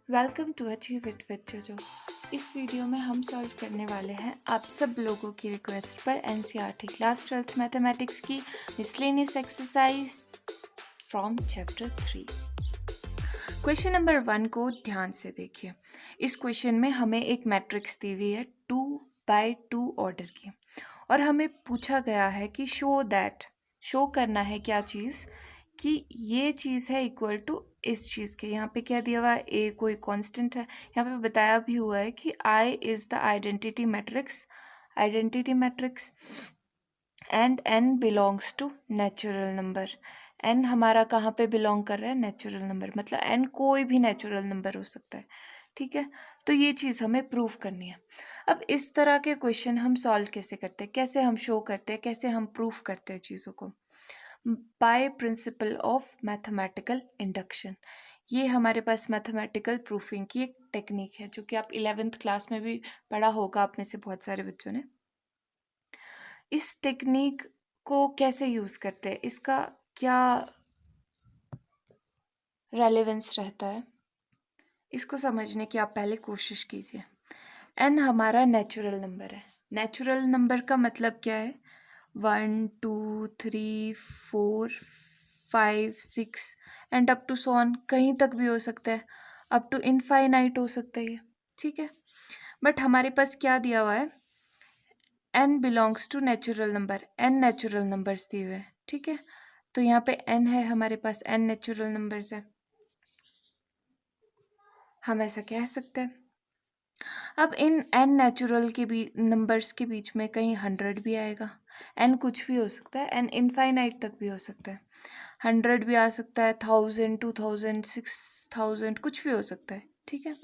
Welcome to achieve it with Jojo. इस video में हम सॉल्व करने वाले हैं आप सब लोगों की रिक्वेस्ट पर एनसीईआरटी क्लास 12th मैथमेटिक्स की miscellaneous exercise from chapter 3। Question number 1 को ध्यान से देखिए। इस क्वेश्चन में हमें एक मैट्रिक्स दी हुई है 2x2 ऑर्डर की और हमें पूछा गया है कि शो करना है क्या चीज़ कि ये चीज़ है इक्वल टू इस चीज़ के। यहाँ पे क्या दिया हुआ है, ए कोई कांस्टेंट है। यहाँ पे बताया भी हुआ है कि I is the identity matrix and n belongs to natural number. N हमारा कहाँ पे बिलोंग कर रहा है, नेचुरल नंबर, मतलब एन कोई भी नेचुरल नंबर हो सकता है। ठीक है, तो ये चीज़ हमें प्रूव करनी है। अब इस तरह के क्वेश्चन हम सॉल्व कैसे करते हैं, कैसे हम शो करते हैं, कैसे हम प्रूफ करते हैं चीज़ों को, by principle of mathematical induction. ये हमारे पास मैथमेटिकल प्रूफिंग की एक टेक्निक है जो कि आप 11th क्लास में भी पढ़ा होगा आप में से बहुत सारे बच्चों ने। इस टेक्निक को कैसे यूज़ करते हैं, इसका क्या रेलेवेंस रहता है, इसको समझने की आप पहले कोशिश कीजिए। एन हमारा नेचुरल नंबर है। नेचुरल नंबर का मतलब क्या है, 1 2 3 4 5 6 and up to so on, कहीं तक भी हो सकता है, अप टू इनफाइनाइट हो सकता है ये। ठीक है, बट हमारे पास क्या दिया हुआ है, n belongs to natural number, n natural numbers दिए हुए हैं। ठीक है, तो यहाँ पे n है हमारे पास, n नेचुरल नंबर्स है, हम ऐसा कह सकते हैं। अब इन n नेचुरल के नंबर्स के बीच में कहीं 100 भी आएगा, n कुछ भी हो सकता है, n इनफाइनाइट तक भी हो सकता है, 100 भी आ सकता है, 1000 2000 6000 कुछ भी हो सकता है। ठीक है,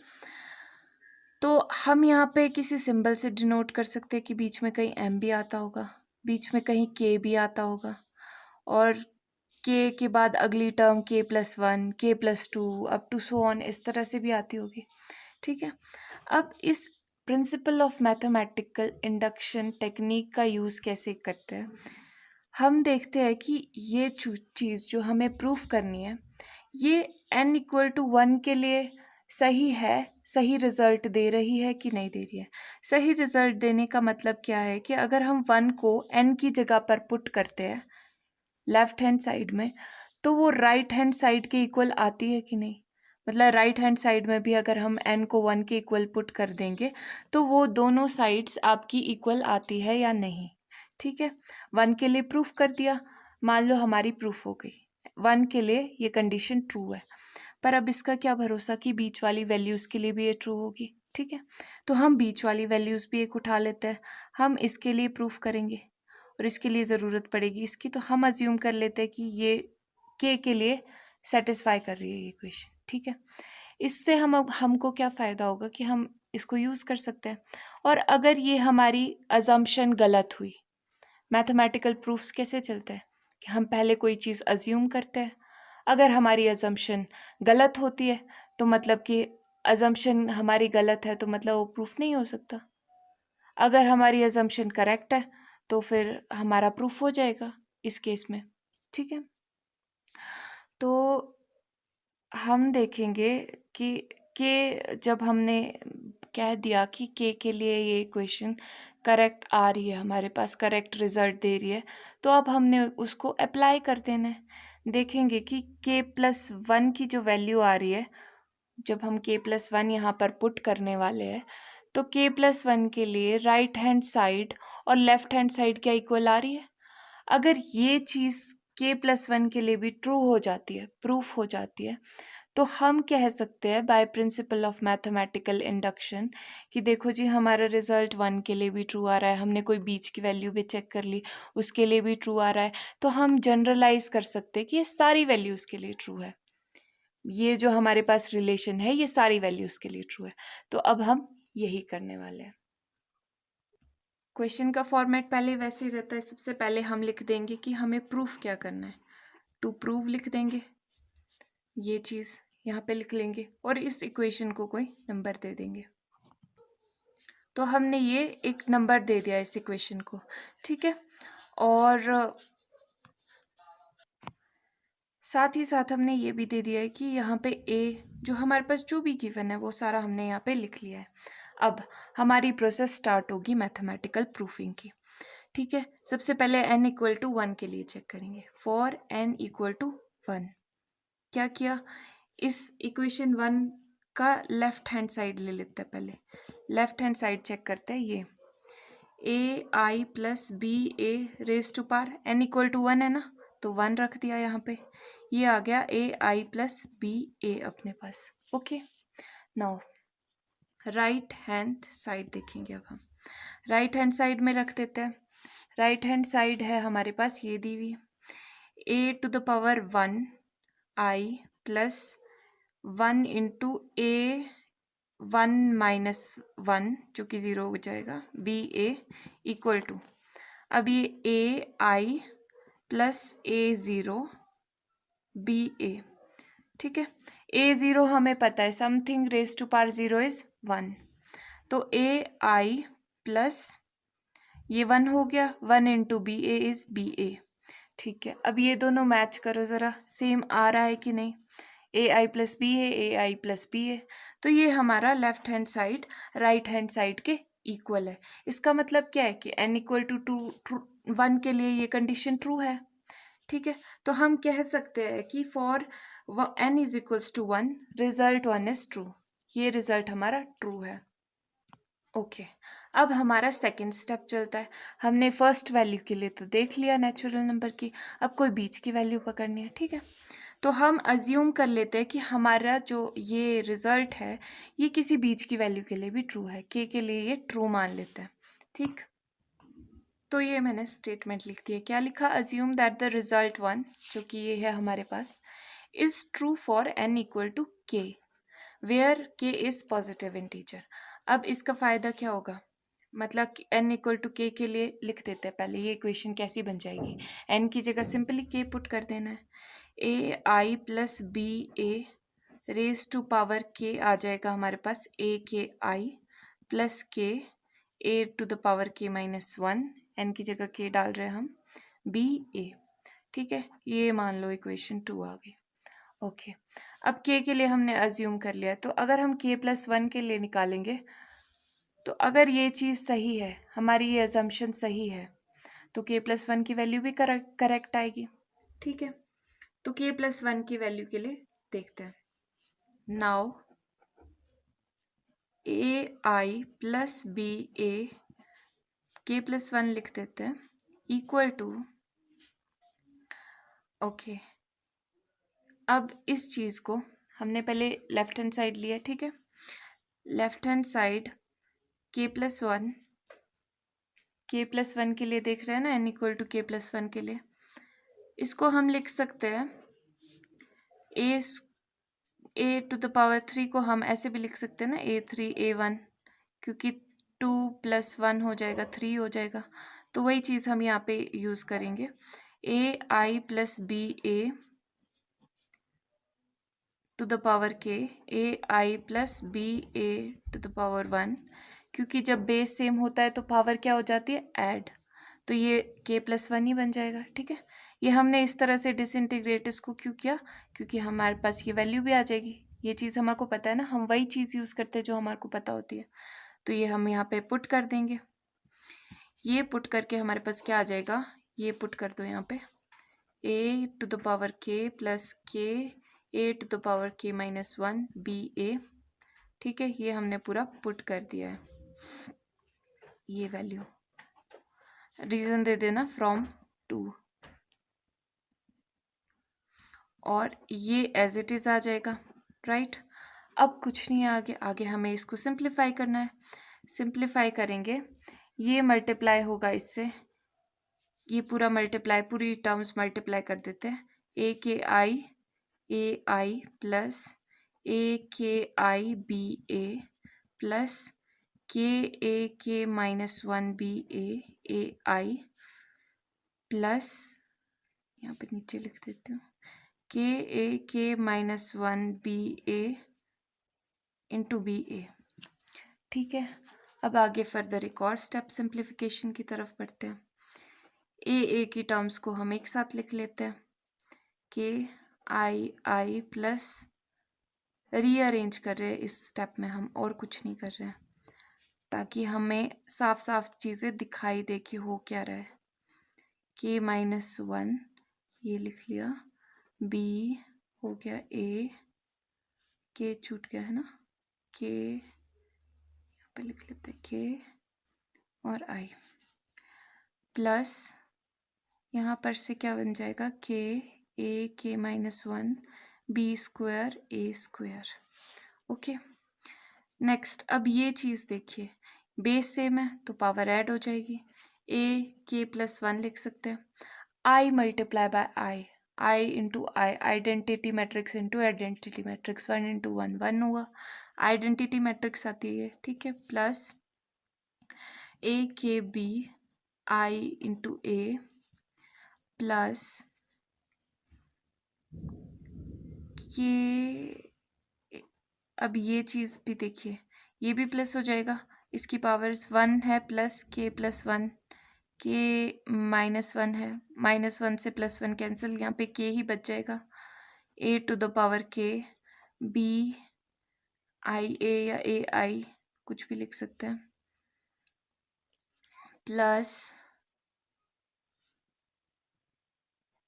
तो हम यहाँ पे किसी सिंबल से डिनोट कर सकते हैं कि बीच में कहीं m भी आता होगा, बीच में कहीं k भी आता होगा, और k के बाद अगली term k+1 k+2 up to so on, इस तरह से भी आती होगी। ठीक है, अब इस principal of mathematical induction technique का यूज़ कैसे करते हैं, हम देखते हैं कि ये चीज़ जो हमें प्रूफ करनी है ये n = 1 के लिए सही है, सही रिजल्ट दे रही है कि नहीं दे रही है। सही रिजल्ट देने का मतलब क्या है कि अगर हम 1 को n की जगह पर पुट करते हैं लेफ्ट हैंड साइड में, तो वो राइट हैंड साइड के इक्वल आती है कि नहीं। मतलब राइट हैंड साइड में भी अगर हम n को 1 के इक्वल पुट कर देंगे तो वो दोनों साइड्स आपकी इक्वल आती है या नहीं। ठीक है, 1 के लिए प्रूफ कर दिया, मान लो हमारी प्रूफ हो गई, 1 के लिए ये कंडीशन ट्रू है, पर अब इसका क्या भरोसा कि बीच वाली वैल्यूज़ के लिए भी ये ट्रू होगी। ठीक है, तो हम बीच वाली वैल्यूज़ भी एक उठा लेते हैं, हम इसके लिए प्रूफ करेंगे और इसके लिए ज़रूरत पड़ेगी इसकी, तो हम अज्यूम कर लेते हैं कि ये के लिए सेटिस्फाई कर रही है ये इक्वेशन। ठीक है, इससे हमको क्या फ़ायदा होगा कि हम इसको यूज़ कर सकते हैं। और अगर ये हमारी अजम्पशन गलत हुई, मैथमेटिकल प्रूफ्स कैसे चलते हैं कि हम पहले कोई चीज़ अज्यूम करते हैं, अगर हमारी अजम्पशन गलत होती है तो मतलब कि अजम्पशन हमारी गलत है तो मतलब वो प्रूफ नहीं हो सकता, अगर हमारी अजम्पशन करेक्ट है तो फिर हमारा प्रूफ हो जाएगा इस केस में। ठीक है, तो हम देखेंगे कि जब हमने कह दिया कि के लिए ये इक्वेशन करेक्ट आ रही है, हमारे पास करेक्ट रिजल्ट दे रही है, तो अब हमने उसको अप्लाई कर देना है। देखेंगे कि k+1 की जो वैल्यू आ रही है, जब हम k+1 यहाँ पर पुट करने वाले हैं तो k+1 के लिए राइट हैंड साइड और लेफ्ट हैंड साइड क्या इक्वल आ रही है। अगर ये चीज़ k+1 के लिए भी ट्रू हो जाती है, प्रूफ हो जाती है, तो हम कह सकते हैं by principle of mathematical induction कि देखो जी हमारा रिजल्ट 1 के लिए भी ट्रू आ रहा है, हमने कोई बीच की वैल्यू भी चेक कर ली उसके लिए भी ट्रू आ रहा है, तो हम जनरलाइज कर सकते हैं कि ये सारी वैल्यूज़ के लिए ट्रू है, ये जो हमारे पास रिलेशन है ये सारी वैल्यूज़ के लिए ट्रू है। तो अब हम यही करने वाले हैं। क्वेश्चन का फॉर्मेट पहले वैसे ही रहता है, सबसे पहले हम लिख देंगे कि हमें प्रूफ क्या करना है, टू प्रूव लिख देंगे, ये चीज़ यहाँ पे लिख लेंगे और इस इक्वेशन को कोई नंबर दे देंगे। तो हमने ये एक नंबर दे दिया इस इक्वेशन को। ठीक है, और साथ ही साथ हमने ये भी दे दिया है कि यहाँ पे ए जो हमारे पास जो भी गिवन है वो सारा हमने यहाँ पे लिख लिया है। अब हमारी प्रोसेस स्टार्ट होगी मैथमेटिकल प्रूफिंग की। ठीक है, सबसे पहले n इक्वल टू 1 के लिए चेक करेंगे। फॉर n इक्वल टू 1 क्या किया, इस इक्वेशन 1 का लेफ्ट हैंड साइड ले लेते हैं। पहले लेफ्ट हैंड साइड चेक करते हैं। ये A I plus B A raise to power n equal to 1 है ना, तो 1 रख दिया यहाँ पे। ये आ गया ए आई प्लस बी ए अपने पास। Okay, now right hand side देखेंगे। अब हम राइट हैंड साइड में रख देते हैं। राइट हैंड साइड है हमारे पास ये दी हुई, A to the power 1 I plus 1 into A 1 minus 1 जो कि 0 हो जाएगा, बी ए इक्वल टू, अब ये A I plus A 0 B A. ठीक है, ए 0 हमें पता है, something raise to power 0 is 1, तो ए आई प्लस ये 1 हो गया, 1 into B A is B A. ठीक है, अब ये दोनों मैच करो ज़रा, सेम आ रहा है कि नहीं। ए आई प्लस बी है, ए आई प्लस बी है, तो ये हमारा left hand side right hand side के इक्वल है। इसका मतलब क्या है कि n इक्वल टू 1 के लिए ये कंडीशन ट्रू है। ठीक है, तो हम कह सकते हैं कि for n is equals to 1 result 1 is true, ये रिजल्ट हमारा ट्रू है। ओके, अब हमारा सेकंड स्टेप चलता है। हमने फर्स्ट वैल्यू के लिए तो देख लिया नेचुरल नंबर की, अब कोई बीच की वैल्यू पकड़नी है। ठीक है, तो हम अज्यूम कर लेते हैं कि हमारा जो ये रिजल्ट है ये किसी बीच की वैल्यू के लिए भी ट्रू है, के लिए ये ट्रू मान लेते हैं। ठीक, तो ये मैंने स्टेटमेंट लिख दिया। क्या लिखा, अज्यूम दैट द रिजल्ट 1 जो कि ये है हमारे पास is true for n equal to k where k is positive integer. अब इसका फ़ायदा क्या होगा, मतलब n इक्वल टू के लिए लिख देते हैं। पहले ये इक्वेशन कैसी बन जाएगी, n की जगह सिंपली k पुट कर देना है। A I plus B A raise to power k आ जाएगा हमारे पास, ए के आई प्लस के ए टू द पावर के माइनस 1, एन की जगह के डाल रहे हैं हम, बी ए। ठीक है, ये मान लो इक्वेशन 2 आ गई। ओके, अब के लिए हमने अज्यूम कर लिया, तो अगर हम k प्लस 1 के लिए निकालेंगे तो अगर ये चीज़ सही है, हमारी ये अजम्पशन सही है, तो k प्लस 1 की वैल्यू भी करेक्ट आएगी। ठीक है, तो k प्लस 1 की वैल्यू के लिए देखते हैं। Now A I plus B A k plus 1 लिख देते हैं इक्वल टू, ओके, अब इस चीज़ को हमने पहले लेफ्ट हैंड साइड लिया। ठीक है, left hand side k plus 1 के लिए देख रहे हैं ना, n equal to k plus 1 के लिए, इसको हम लिख सकते हैं ए टू द पावर 3 को हम ऐसे भी लिख सकते हैं ना, a3 a1, क्योंकि 2 प्लस 1 हो जाएगा 3 हो जाएगा, तो वही चीज़ हम यहाँ पे यूज़ करेंगे। A I plus B A to the power k, A I plus B A to the power 1, क्योंकि जब बेस सेम होता है तो पावर क्या हो जाती है, ऐड, तो ये k प्लस 1 ही बन जाएगा। ठीक है, ये हमने इस तरह से डिसइंटीग्रेट इसको क्यों किया, क्योंकि हमारे पास ये वैल्यू भी आ जाएगी। ये चीज़ हमारे को पता है ना, हम वही चीज़ यूज़ करते हैं जो हमारे को पता होती है, तो ये हम यहाँ पे पुट कर देंगे। ये पुट करके हमारे पास क्या आ जाएगा, ये पुट कर दो यहाँ पे, ए टू द पावर के प्लस के ए टू द पावर के माइनस 1 बी ए। ठीक है, ये हमने पूरा पुट कर दिया है। ये वैल्यू रीज़न दे देना फ्रॉम 2, और ये एज इट इज़ आ जाएगा। राइट, अब कुछ नहीं है आगे, आगे हमें इसको सिंप्लीफाई करना है। सिंप्लीफाई करेंगे, ये मल्टीप्लाई होगा इससे, ये पूरा मल्टीप्लाई, पूरी टर्म्स मल्टीप्लाई कर देते हैं। ए आई प्लस ए के आई बी ए प्लस के minus 1 B A I plus, यहाँ पे नीचे लिख देती हूँ, के minus 1 B A into B A. ठीक है, अब आगे फर्दर एक और स्टेप सिंप्लीफिकेशन की तरफ बढ़ते हैं। ए की टर्म्स को हम एक साथ लिख लेते हैं, के आई प्लस रीअरेंज कर रहे हैं इस स्टेप में हम, और कुछ नहीं कर रहे हैं, ताकि हमें साफ साफ चीज़ें दिखाई दे कि हो क्या रहा है। k-1 ये लिख लिया, b हो गया a, k छूट गया है ना, k यहाँ पे लिख लेते हैं k और i, प्लस यहाँ पर से क्या बन जाएगा, k-1 b square a square. Okay, next अब ये चीज़ देखिए, बेस सेम है तो पावर ऐड हो जाएगी, k+1 लिख सकते हैं, i multiply by i into I, identity matrix into identity matrix, 1 into 1 1 हुआ, आइडेंटिटी मैट्रिक्स आती है, ठीक है, plus a(b) i into a plus के, अब ये चीज़ भी देखिए, ये भी प्लस हो जाएगा, इसकी पावर्स 1 है प्लस k+1, k-1 है, -1 से +1 कैंसिल, यहाँ पे k ही बच जाएगा, a⁴k b i a या a i कुछ भी लिख सकते हैं, plus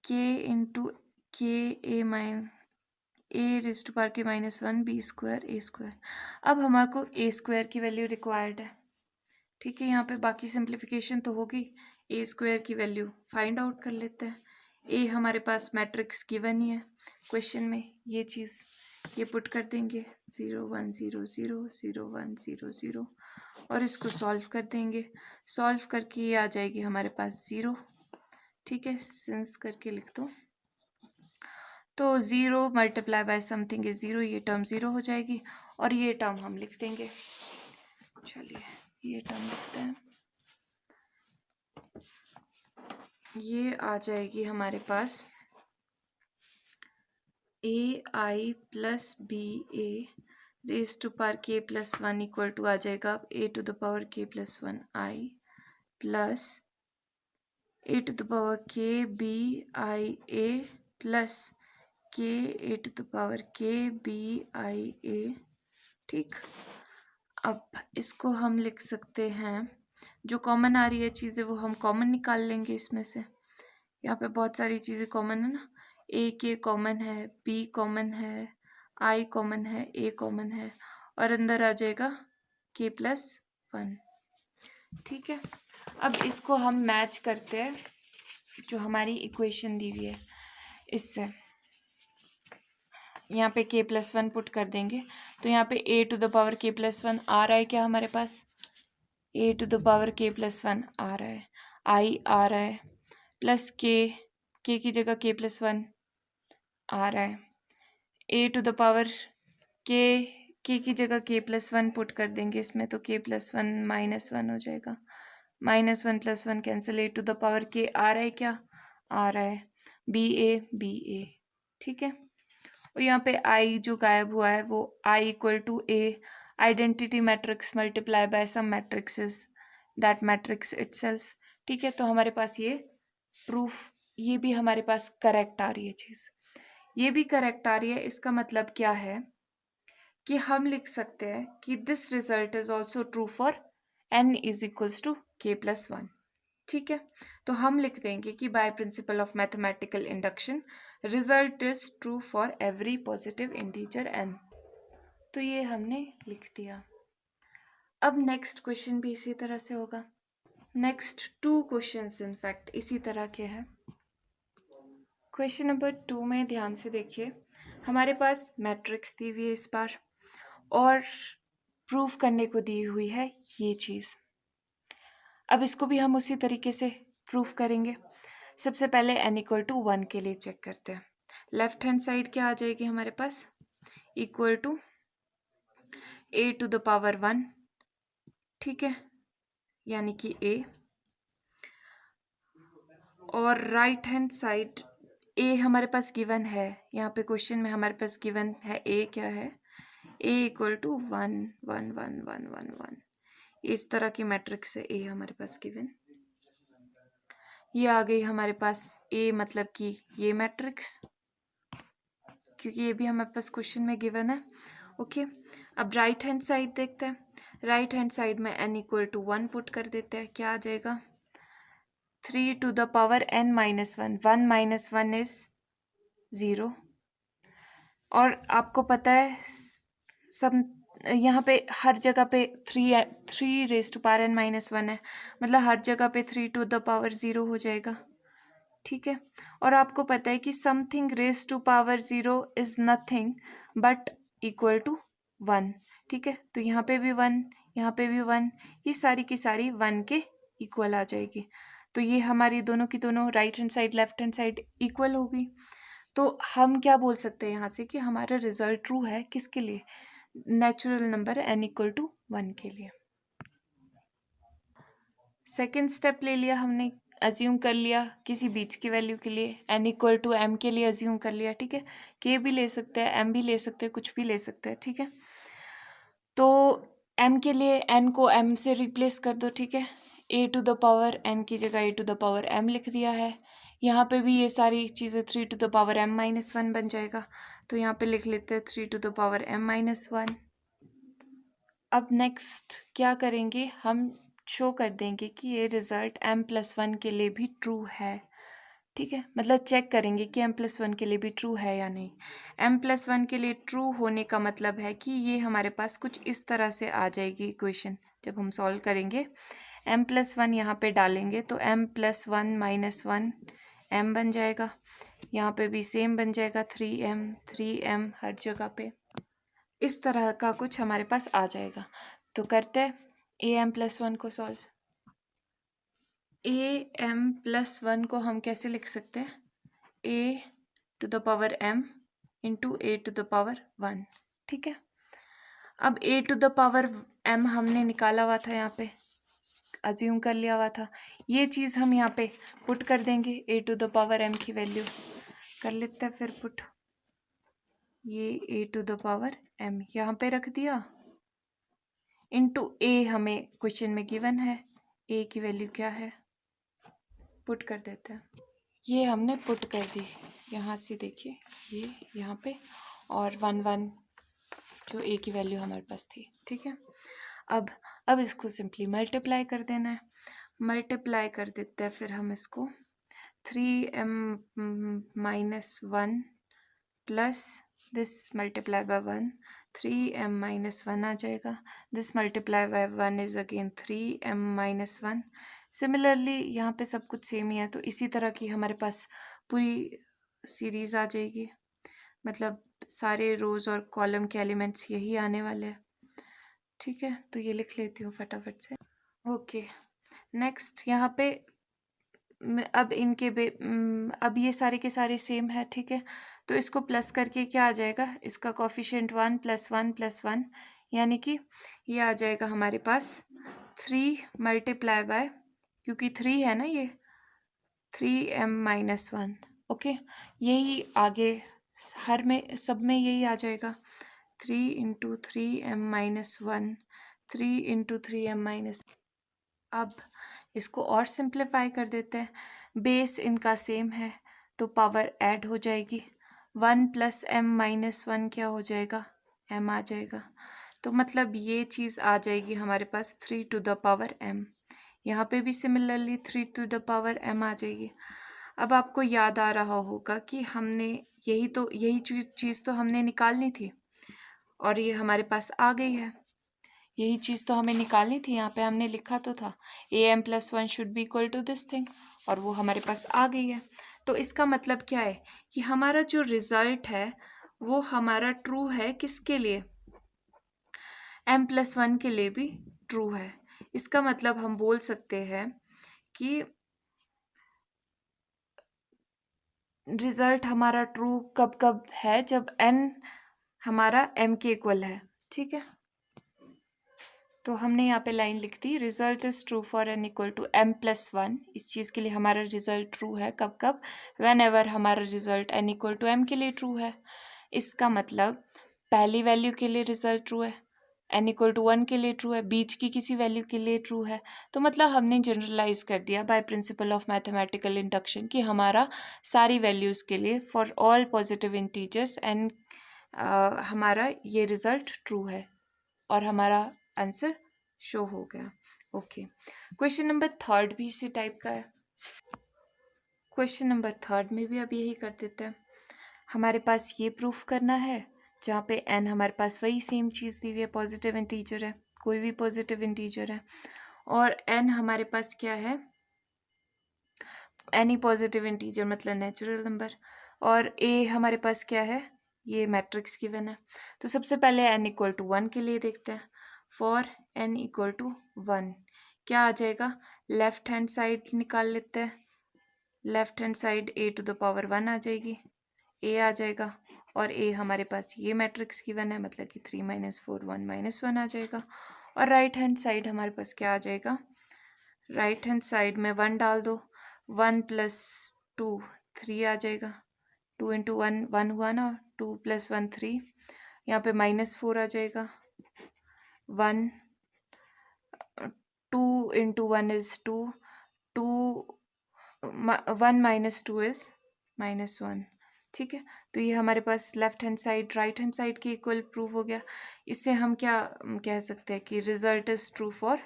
k into k a⁻k-1 b square a square. अब हमारे को a स्क्वायर की वैल्यू रिक्वायर्ड है, ठीक है, यहाँ पे बाकी सिंप्लीफिकेशन तो होगी, a स्क्वायर की वैल्यू फाइंड आउट कर लेते हैं। a हमारे पास मैट्रिक्स गिवन ही है क्वेश्चन में, ये चीज़ ये पुट कर देंगे 0 1 0 0 0 1 0 0 और इसको सॉल्व कर देंगे, सॉल्व करके ये आ जाएगी हमारे पास 0, ठीक है, सेंस करके लिख दो, तो 0 मल्टीप्लाई बाय समथिंग इज 0, ये टर्म 0 हो जाएगी और ये टर्म हम लिख देंगे, चलिए ये टर्म लिखते हैं, ये आ जाएगी हमारे पास ai plus B A raise to power k+1 equal to आ जाएगा a⁴k+1 i plus a⁴k b i a plus k b i a, ठीक। अब इसको हम लिख सकते हैं, जो कॉमन आ रही है चीज़ें वो हम कॉमन निकाल लेंगे इसमें से, यहाँ पे बहुत सारी चीज़ें कॉमन है ना, ए के कॉमन है, बी कॉमन है, आई कॉमन है, ए कॉमन है और अंदर आ जाएगा k+1, ठीक है। अब इसको हम मैच करते हैं जो हमारी इक्वेशन दी हुई है इससे, यहाँ पे k+1 पुट कर देंगे, तो यहाँ पे a⁴k+1 आ रहा है क्या हमारे पास, a⁴k+1 आ रहा है, i आ रहा है, प्लस k की जगह k+1 आ रहा है, k की जगह k+1 पुट कर देंगे इसमें, तो k+1 -1 हो जाएगा, -1 + 1 कैंसिल, a⁴k आ रहा है क्या, आ रहा है, b a, ठीक है, और यहाँ पे i जो गायब हुआ है वो i = a identity matrix multiply by some matrices that matrix itself, ठीक है, तो हमारे पास ये प्रूफ, ये भी हमारे पास करेक्ट आ रही है चीज़, ये भी करेक्ट आ रही है, इसका मतलब क्या है कि हम लिख सकते हैं कि this result is also true for n = k+1, ठीक है, तो हम लिख देंगे कि by principle of mathematical induction result is true for every positive integer n, तो ये हमने लिख दिया। अब नेक्स्ट क्वेश्चन भी इसी तरह से होगा, नेक्स्ट 2 क्वेश्चंस इनफैक्ट इसी तरह के हैं। क्वेश्चन नंबर 2 में ध्यान से देखिए, हमारे पास मैट्रिक्स दी हुई है इस बार और प्रूफ करने को दी हुई है ये चीज़। अब इसको भी हम उसी तरीके से प्रूफ करेंगे। सबसे पहले n = 1 के लिए चेक करते हैं, लेफ्ट हैंड साइड क्या आ जाएगी हमारे पास, इक्वल टू a⁴1, ठीक है, यानी कि a, और राइट हैंड साइड a हमारे पास गिवन है, यहाँ पे क्वेश्चन में हमारे पास गिवन है a क्या है, a = 1 1 1 1 1 1, इस तरह की मैट्रिक्स है a हमारे पास गिवन, ये आ गई हमारे पास a मतलब कि ये मैट्रिक्स, क्योंकि ये भी हमारे पास क्वेश्चन में गिवन है। ओके, अब राइट हैंड साइड देखते हैं। राइट हैंड साइड में n इक्वल टू 1 पुट कर देते हैं। क्या आ जाएगा? 3 to the power n minus 1, 1 minus 1 is 0। और आपको पता है सब यहाँ पे हर जगह पे 3 raise to power n minus 1 है, मतलब हर जगह पे 3 to the power 0 हो जाएगा। ठीक है, और आपको पता है कि something raise to power 0 is nothing but equal to 1। ठीक है, तो यहाँ पे भी 1, यहाँ पे भी 1, ये सारी की सारी 1 के इक्वल आ जाएगी। तो ये हमारी दोनों की दोनों right hand side left hand side equal होगी। तो हम क्या बोल सकते हैं यहाँ से कि हमारा रिजल्ट ट्रू है किसके लिए? Natural number n equal to 1 के लिए। सेकेंड स्टेप ले लिया हमने, अज्यूम कर लिया किसी बीच की वैल्यू के लिए, n इक्वल टू m के लिए अज्यूम कर लिया। ठीक है, k भी ले सकते हैं, m भी ले सकते हैं, कुछ भी ले सकते हैं। ठीक है, तो m के लिए n को m से रिप्लेस कर दो। ठीक है, a to the power n की जगह a to the power m लिख दिया है। यहाँ पे भी ये सारी चीज़ें 3 to the power m minus 1 बन जाएगा, तो यहाँ पे लिख लेते हैं 3 to the power m minus 1। अब नेक्स्ट क्या करेंगे, हम शो कर देंगे कि ये रिज़ल्ट m+1 के लिए भी ट्रू है। ठीक है, मतलब चेक करेंगे कि m+1 के लिए भी ट्रू है या नहीं। m+1 के लिए ट्रू होने का मतलब है कि ये हमारे पास कुछ इस तरह से आ जाएगी इक्वेशन। जब हम सॉल्व करेंगे m+1 यहाँ पे डालेंगे तो m+1 माइनस 1 m बन जाएगा। यहाँ पे भी सेम बन जाएगा 3m हर जगह पे इस तरह का कुछ हमारे पास आ जाएगा। तो करते हैं am+1 को सॉल्व। am+1 को हम कैसे लिख सकते हैं? a to the power m into a to the power 1। ठीक है, अब a to the power m हमने निकाला हुआ था, यहाँ पे अज्यूम कर लिया हुआ था। ये चीज़ हम यहाँ पे पुट कर देंगे, a to the power m की वैल्यू कर लेते हैं फिर पुट। ये a to the power m यहाँ पे रख दिया, इंटू a हमें क्वेश्चन में गिवन है, a की वैल्यू क्या है, पुट कर देते हैं। ये हमने पुट कर दी, यहाँ से देखिए ये यहाँ पे, और 1 1 जो a की वैल्यू हमारे पास थी। ठीक है, अब इसको सिंपली मल्टीप्लाई कर देना है। मल्टीप्लाई कर देते हैं फिर हम इसको 3m minus 1 plus this multiply by 1, 3m minus 1 आ जाएगा। This multiply by 1 is again 3m minus 1। Similarly यहाँ पे सब कुछ सेम ही है, तो इसी तरह की हमारे पास पूरी सीरीज़ आ जाएगी, मतलब सारे रोज़ और कॉलम के एलिमेंट्स यही आने वाले हैं। ठीक है, तो ये लिख लेती हूँ फटाफट से। ओके, नेक्स्ट यहाँ पे अब अब ये सारे के सारे सेम है। ठीक है, तो इसको प्लस करके क्या आ जाएगा, इसका कोफिशिएंट 1 + 1 + 1, यानी कि ये आ जाएगा हमारे पास 3 मल्टीप्लाई बाय, क्योंकि 3 है ना ये, 3m माइनस 1। ओके, यही आगे हर में सब में यही आ जाएगा, 3 into 3m minus 1, 3 into 3m minus. अब इसको और सिंप्लीफाई कर देते हैं, बेस इनका सेम है तो पावर ऐड हो जाएगी। 1 + m माइनस 1 क्या हो जाएगा, m आ जाएगा। तो मतलब ये चीज़ आ जाएगी हमारे पास 3 टू द पावर m। यहाँ पे भी similarly 3 to the power m आ जाएगी। अब आपको याद आ रहा होगा कि हमने यही चीज़ तो हमने निकालनी थी, और ये हमारे पास आ गई है। यही चीज़ तो हमें निकालनी थी, यहाँ पे हमने लिखा तो था am+1 should be equal to this thing, और वो हमारे पास आ गई है। तो इसका मतलब क्या है कि हमारा जो रिजल्ट है वो हमारा ट्रू है किसके लिए, m+1 के लिए भी ट्रू है। इसका मतलब हम बोल सकते हैं कि रिजल्ट हमारा ट्रू कब कब है, जब n हमारा m के इक्वल है। ठीक है, तो हमने यहाँ पे लाइन लिख दी, result is true for n equal to m+1। इस चीज़ के लिए हमारा रिजल्ट ट्रू है कब कब, वेन एवर हमारा result n equal to m के लिए ट्रू है। इसका मतलब पहली वैल्यू के लिए रिजल्ट ट्रू है, n इक्वल टू 1 के लिए ट्रू है, बीच की किसी वैल्यू के लिए ट्रू है। तो मतलब हमने जनरलाइज कर दिया by principle of mathematical induction कि हमारा सारी वैल्यूज़ के लिए for all positive integers and हमारा ये रिजल्ट ट्रू है और हमारा आंसर शो हो गया। ओके, क्वेश्चन नंबर थर्ड भी इसी टाइप का है। क्वेश्चन नंबर थर्ड में भी अब यही कर देते हैं। हमारे पास ये प्रूफ करना है जहाँ पे n हमारे पास वही सेम चीज़ दी हुई है, पॉजिटिव इंटीजर है, कोई भी पॉजिटिव इंटीजर है, और n हमारे पास क्या है, एनी पॉजिटिव इंटीजर मतलब नेचुरल नंबर, और a हमारे पास क्या है, ये मैट्रिक्स गिवन है। तो सबसे पहले n इक्वल टू 1 के लिए देखते हैं। फॉर n इक्वल टू 1 क्या आ जाएगा, लेफ्ट हैंड साइड निकाल लेते हैं। Left hand side a to the power 1 आ जाएगी, a आ जाएगा, और a हमारे पास ये मैट्रिक्स गिवन है मतलब कि 3 - 4 1 - 1 आ जाएगा। और राइट हैंड साइड हमारे पास क्या आ जाएगा, राइट हैंड साइड में 1 डाल दो, 1 + 2 3 आ जाएगा, 2 × 1 1 हुआ ना, 2 + 1 3, यहाँ पे -4 आ जाएगा, 1 2 × 1 इज़ 2, 2 1 - 2 इज़ -1। ठीक है, तो ये हमारे पास left hand side right hand side के इक्वल प्रूव हो गया। इससे हम क्या कह सकते हैं कि result is true for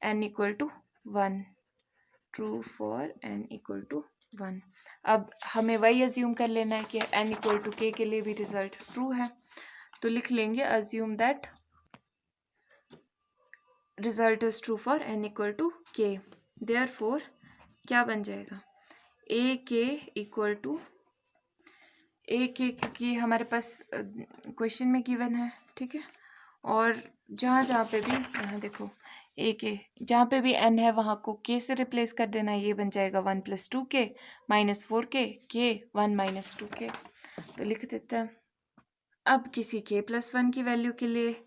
n equal to 1, true for n equal to 1। अब हमें वही अज्यूम कर लेना है कि n इक्वल टू k के लिए भी रिजल्ट ट्रू है, तो लिख लेंगे assume that result is true for n equal to k। Therefore क्या बन जाएगा, a k equal to a k, क्योंकि हमारे पास क्वेश्चन में गिवन है, ठीक है, और जहाँ जहाँ पे भी, यहाँ देखो ए के जहाँ पे भी n है वहाँ को k से रिप्लेस कर देना, ये बन जाएगा 1 + 2k -4k k 1 - 2k। तो लिख देते हैं। अब किसी k + 1 की वैल्यू के लिए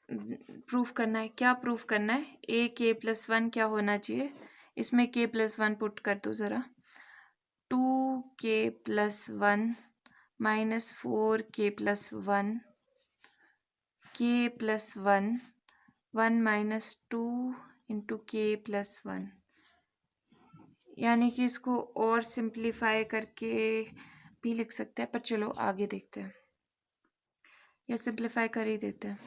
प्रूफ करना है, क्या प्रूफ करना है, a k + 1 क्या होना चाहिए, इसमें k + 1 पुट कर दो ज़रा, 2k + 1 -4k + 1 k + 1 1 - 2 × k + 1, यानी कि इसको और सिंप्लीफाई करके भी लिख सकते हैं, पर चलो आगे देखते हैं, या सिंप्लीफाई कर ही देते हैं।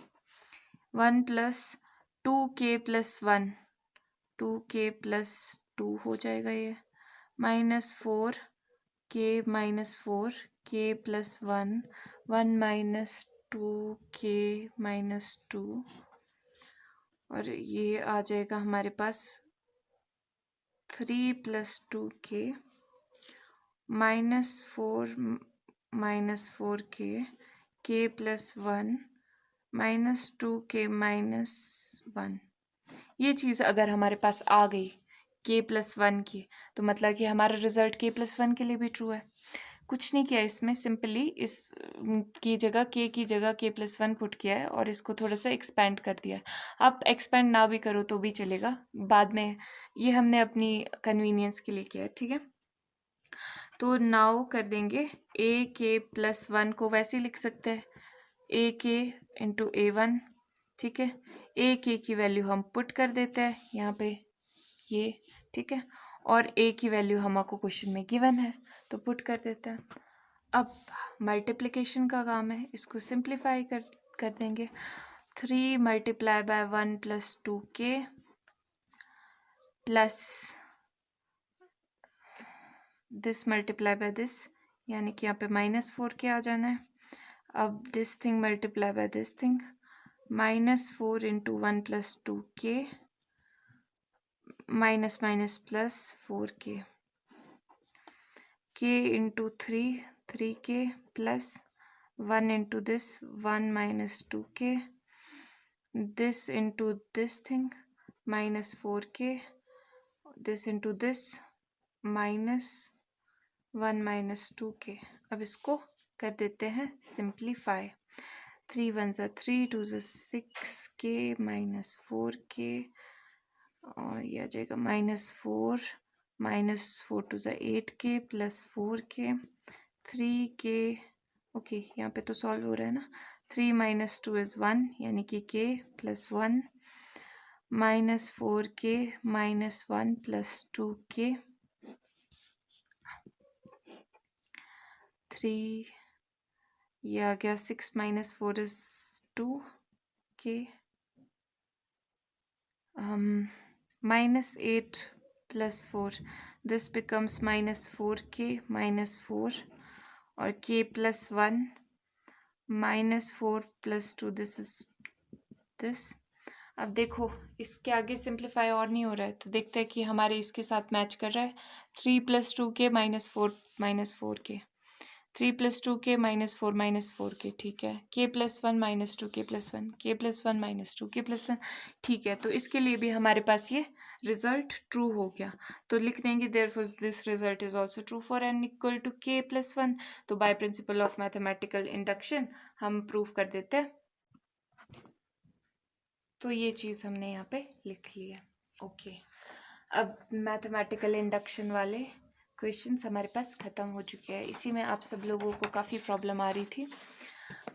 1 + 2k + 1 2k + 2 हो जाएगा ये, -4k -4 k + 1 1 - 2k - 2, और ये आ जाएगा हमारे पास 3 + 2k -4 -4k k + 1 -2k -1। ये चीज़ अगर हमारे पास आ गई k + 1 की, तो मतलब कि हमारा रिजल्ट k + 1 के लिए भी ट्रू है। कुछ नहीं किया इसमें, सिंपली इस की जगह k की जगह k + 1 पुट किया है और इसको थोड़ा सा एक्सपेंड कर दिया है। आप एक्सपेंड ना भी करो तो भी चलेगा, बाद में ये हमने अपनी कन्वीनियंस के लिए किया है, ठीक है। तो नाउ कर देंगे a k + 1 को वैसे लिख सकते हैं a k × a1, ठीक है, a k की वैल्यू हम पुट कर देते हैं यहाँ पे ये, ठीक है, और a की वैल्यू हमको क्वेश्चन में गिवन है तो पुट कर देते हैं। अब मल्टीप्लिकेशन का काम है, इसको सिंप्लीफाई कर देंगे। 3 × 1 + 2k plus this multiply by this, यानी कि यहाँ पे -4k आ जाना है। अब this thing multiply by this thing, -4 × 1 + 2k -4k k × 3 3k plus 1 × this 1 - 2k, this into this thing -4k, this into this -1 - 2k। अब इसको कर देते हैं सिंप्लीफाई, 3 × 1 = 3 2 × 6k -4k, और ये आ जाएगा -4 -4 2 = 8k + 4k 3k। ओके, यहाँ पे तो सॉल्व हो रहा है ना, 3 माइनस 2 इज़ 1 यानी कि k plus 1 minus 4k minus 1 plus 2k 3 ये आ गया 6 minus 4 is 2k minus 8 plus 4 this becomes minus 4k minus 4 और k plus 1 minus 4 plus 2 this is this। अब देखो इसके आगे सिंप्लीफाई और नहीं हो रहा है तो देखते हैं कि हमारे इसके साथ मैच कर रहा है 3 plus 2k minus 4k 3 plus 2k minus 4k ठीक है k plus 1 minus 2k plus 1 k plus 1 minus 2k plus 1 ठीक है। तो इसके लिए भी हमारे पास ये रिजल्ट ट्रू हो गया तो लिख देंगे therefore this result is also true for n equal to k plus 1। तो by principle of mathematical induction हम प्रूव कर देते हैं। तो ये चीज़ हमने यहाँ पे लिख ली है। ओके अब मैथमेटिकल इंडक्शन वाले क्वेश्चंस हमारे पास ख़त्म हो चुके हैं। इसी में आप सब लोगों को काफ़ी प्रॉब्लम आ रही थी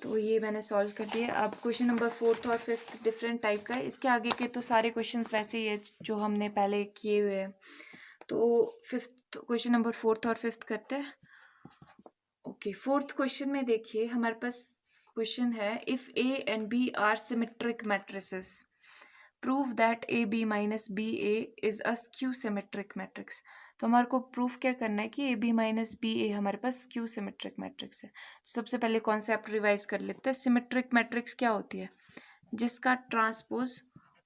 तो ये मैंने सॉल्व कर दिया। अब क्वेश्चन नंबर 4th और 5th डिफरेंट टाइप का है। इसके आगे के तो सारे क्वेश्चंस वैसे ही है जो हमने पहले किए हुए हैं। तो 5th क्वेश्चन नंबर 4th और 5th करते हैं। ओके 4th क्वेश्चन में देखिए हमारे पास क्वेश्चन है if A and B are symmetric matrices prove that A B minus B A is a skew symmetric matrix. तो हमारे को प्रूफ क्या करना है कि A B minus B A हमारे पास स्क्यू सिमेट्रिक मैट्रिक्स है। तो सबसे पहले कॉन्सेप्ट रिवाइज कर लेते हैं। सिमेट्रिक मैट्रिक्स क्या होती है? जिसका ट्रांसपोज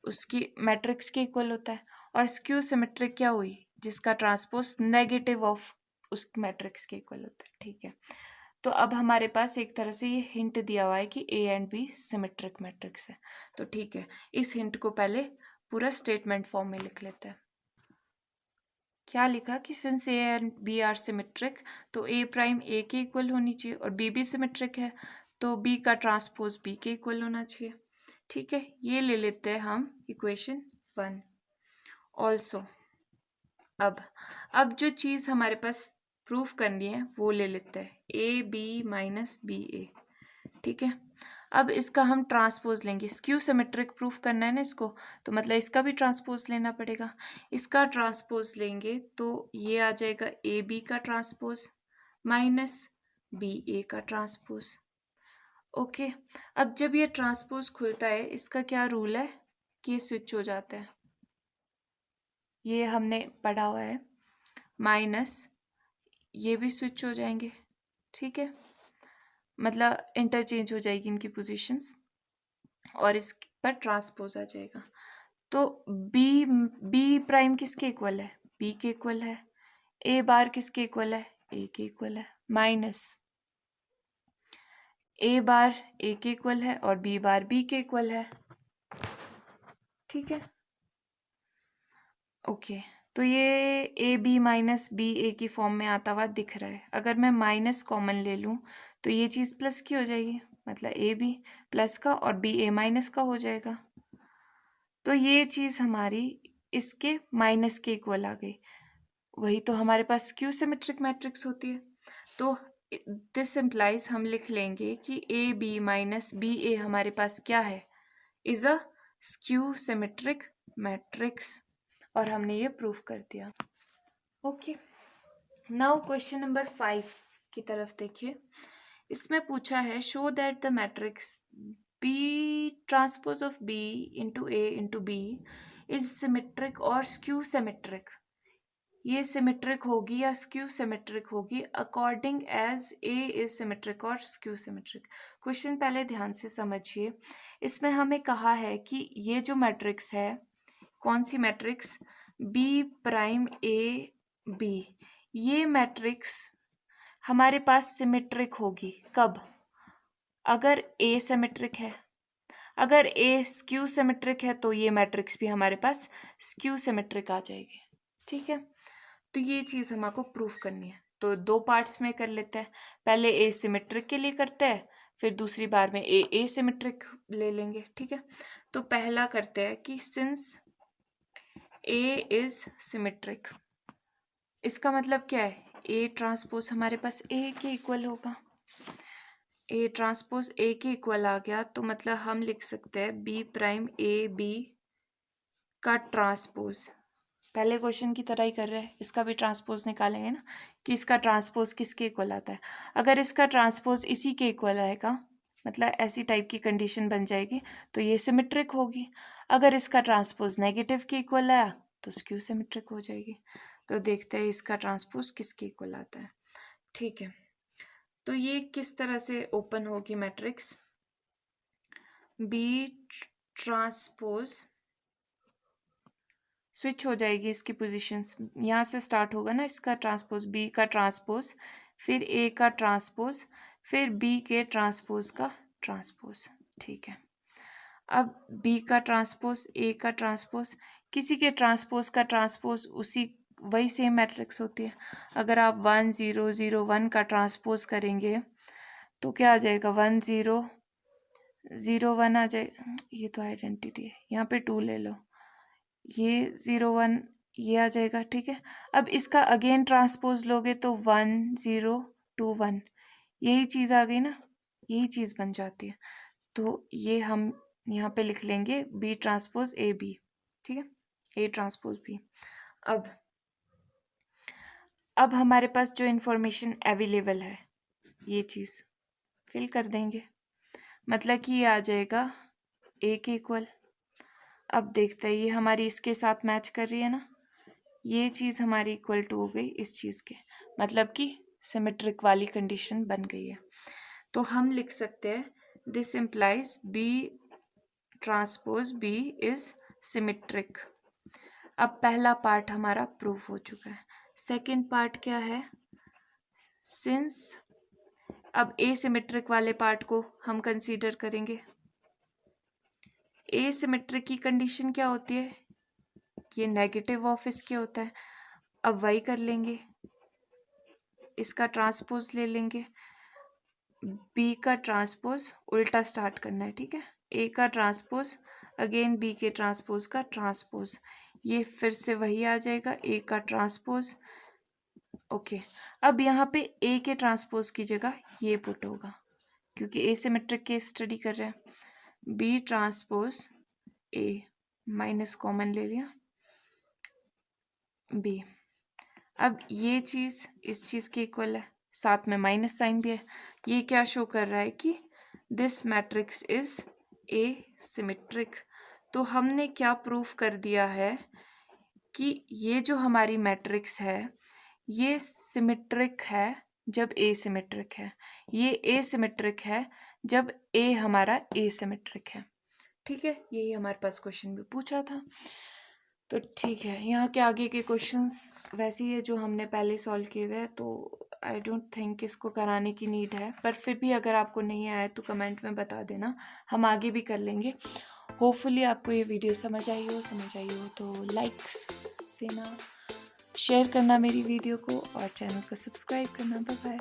उसकी मैट्रिक्स के इक्वल होता है। और स्क्यू सिमेट्रिक क्या हुई? जिसका ट्रांसपोज नेगेटिव ऑफ उस मैट्रिक्स के इक्वल होता है। ठीक है तो अब हमारे पास एक तरह से ये हिंट दिया हुआ है कि A and B symmetric matrix है। तो ठीक है इस हिंट को पहले पूरा स्टेटमेंट फॉर्म में लिख लेते हैं। क्या लिखा कि since A and B are symmetric तो ए प्राइम ए के इक्वल होनी चाहिए और बी भी सिमेट्रिक है तो बी का ट्रांसपोज बी के इक्वल होना चाहिए। ठीक है ये ले लेते हैं हम इक्वेशन 1। ऑल्सो अब जो चीज़ हमारे पास प्रूफ करनी है वो ले लेते हैं ए बी माइनस बी ए। ठीक है अब इसका हम ट्रांसपोज लेंगे। स्क्यू सिमेट्रिक प्रूफ करना है ना इसको तो मतलब इसका भी ट्रांसपोज लेना पड़ेगा। इसका ट्रांसपोज लेंगे तो ये आ जाएगा ए बी का ट्रांसपोज माइनस बी ए का ट्रांसपोज। ओके अब जब ये ट्रांसपोज खुलता है इसका क्या रूल है कि ये स्विच हो जाता है। ये हमने पढ़ा हुआ है माइनस ये भी स्विच हो जाएंगे। ठीक है मतलब इंटरचेंज हो जाएगी इनकी पोजीशंस और इस पर ट्रांसपोज आ जाएगा। तो बी प्राइम किसके इक्वल है? बी के इक्वल है। ए बार किसके इक्वल है? ए के इक्वल है माइनस ए बार ए के इक्वल है और बी बार बी के इक्वल है। ठीक है ओके तो ये ए बी माइनस बी ए की फॉर्म में आता हुआ दिख रहा है। अगर मैं माइनस कॉमन ले लूँ तो ये चीज़ प्लस की हो जाएगी मतलब ए बी प्लस का और बी ए माइनस का हो जाएगा। तो ये चीज़ हमारी इसके माइनस के इक्वल आ गई। वही तो हमारे पास स्क्यू सिमेट्रिक मैट्रिक्स होती है। तो दिस इम्प्लाइज हम लिख लेंगे कि A B minus B A हमारे पास क्या है? Is a skew symmetric matrix और हमने ये प्रूफ कर दिया। ओके नाउ क्वेश्चन नंबर 5 की तरफ देखिए। इसमें पूछा है show that the matrix B transpose of B into A into B is symmetric और स्क्यू सिमेट्रिक। ये सिमेट्रिक होगी या स्क्यू सिमेट्रिक होगी according as A is symmetric और स्क्यू सिमेट्रिक। क्वेश्चन पहले ध्यान से समझिए। इसमें हमें कहा है कि ये जो मैट्रिक्स है कौन सी matrix? B prime A B ये मैट्रिक्स हमारे पास सिमेट्रिक होगी कब? अगर ए सिमेट्रिक है। अगर ए स्क्यू सिमेट्रिक है तो ये मैट्रिक्स भी हमारे पास स्क्यू सिमेट्रिक आ जाएगी। ठीक है तो ये चीज़ हमको प्रूफ करनी है। तो 2 पार्ट्स में कर लेते हैं। पहले ए सिमेट्रिक के लिए करते हैं फिर दूसरी बार में ए सिमेट्रिक ले लेंगे। ठीक है तो पहला करते हैं कि सिंस ए इज सिमेट्रिक इसका मतलब क्या है? ए ट्रांसपोज हमारे पास ए के इक्वल होगा। ए ट्रांसपोज ए के इक्वल आ गया, तो मतलब हम लिख सकते हैं बी प्राइम ए बी का ट्रांसपोज। पहले क्वेश्चन की तरह ही कर रहे हैं, इसका भी ट्रांसपोज निकालेंगे ना कि इसका ट्रांसपोज किसके इक्वल आता है। अगर इसका ट्रांसपोज इसी के इक्वल आएगा, मतलब ऐसी टाइप की कंडीशन बन जाएगी, तो ये सिमेट्रिक होगी। अगर इसका ट्रांसपोज नेगेटिव के इक्वल आया तो स्क्यू सिमेट्रिक हो जाएगी। तो देखते हैं इसका ट्रांसपोज किसके इक्वल आता है। ठीक है, तो ये किस तरह से ओपन होगी मैट्रिक्स, बी ट्रांसपोज स्विच हो जाएगी इसकी पोजीशंस, यहाँ से स्टार्ट होगा ना इसका ट्रांसपोज, बी का ट्रांसपोज, फिर ए का ट्रांसपोज, फिर बी के ट्रांसपोज का ट्रांसपोज। ठीक है, अब बी का ट्रांसपोज, ए का ट्रांसपोज, किसी के ट्रांसपोज का ट्रांसपोज उसी वही सेम मैट्रिक्स होती है। अगर आप 1 0 0 1 का ट्रांसपोज करेंगे तो क्या आ जाएगा, 1 0 0 1 आ जाएगा। ये तो आइडेंटिटी है, यहाँ पे 2 ले लो, ये 0 1 ये आ जाएगा। ठीक है, अब इसका अगेन ट्रांसपोज लोगे तो 1 0 2 1, यही चीज़ आ गई ना, यही चीज़ बन जाती है। तो ये हम यहाँ पे लिख लेंगे बी ट्रांसपोज ए बी। ठीक है, ए ट्रांसपोज बी। अब हमारे पास जो इन्फॉर्मेशन अवेलेबल है ये चीज़ फिल कर देंगे, मतलब कि ये आ जाएगा ए के इक्वल। अब देखते हैं ये हमारी इसके साथ मैच कर रही है ना, ये चीज़ हमारी इक्वल टू हो गई इस चीज़ के, मतलब कि सिमेट्रिक वाली कंडीशन बन गई है। तो हम लिख सकते हैं this implies B transpose B is symmetric. अब पहला पार्ट हमारा प्रूफ हो चुका है। सेकंड पार्ट क्या है, सिंस अब एसिमेट्रिक वाले पार्ट को हम कंसीडर करेंगे। एसिमेट्रिक की कंडीशन क्या होती है, ये नेगेटिव ऑफ इसके होता है। अब वही कर लेंगे, इसका ट्रांसपोज ले लेंगे, बी का ट्रांसपोज उल्टा स्टार्ट करना है। ठीक है, ए का ट्रांसपोज अगेन बी के ट्रांसपोज का ट्रांसपोज, ये फिर से वही आ जाएगा ए का ट्रांसपोज। ओके, अब यहाँ पे ए के ट्रांसपोज की जगह ये पुट होगा, क्योंकि एसिमेट्रिक केस स्टडी कर रहे हैं। B transpose A minus common ले लिया बी। अब ये चीज़ इस चीज़ के इक्वल है, साथ में माइनस साइन भी है। ये क्या शो कर रहा है कि this matrix is a symmetric. तो हमने क्या प्रूफ कर दिया है कि ये जो हमारी मैट्रिक्स है ये सिमेट्रिक है जब ए सिमेट्रिक है, ये ए सिमेट्रिक है जब ए हमारा ए सिमेट्रिक है। ठीक है, यही हमारे पास क्वेश्चन भी पूछा था। तो ठीक है, यहाँ के आगे के क्वेश्चंस वैसे ही है जो हमने पहले सॉल्व किए हुए हैं, तो आई डोंट थिंक इसको कराने की नीड है, पर फिर भी अगर आपको नहीं आया तो कमेंट में बता देना, हम आगे भी कर लेंगे। होपफुली आपको ये वीडियो समझ आई हो तो लाइक्स देना, शेयर करना मेरी वीडियो को, और चैनल को सब्सक्राइब करना। Bye bye.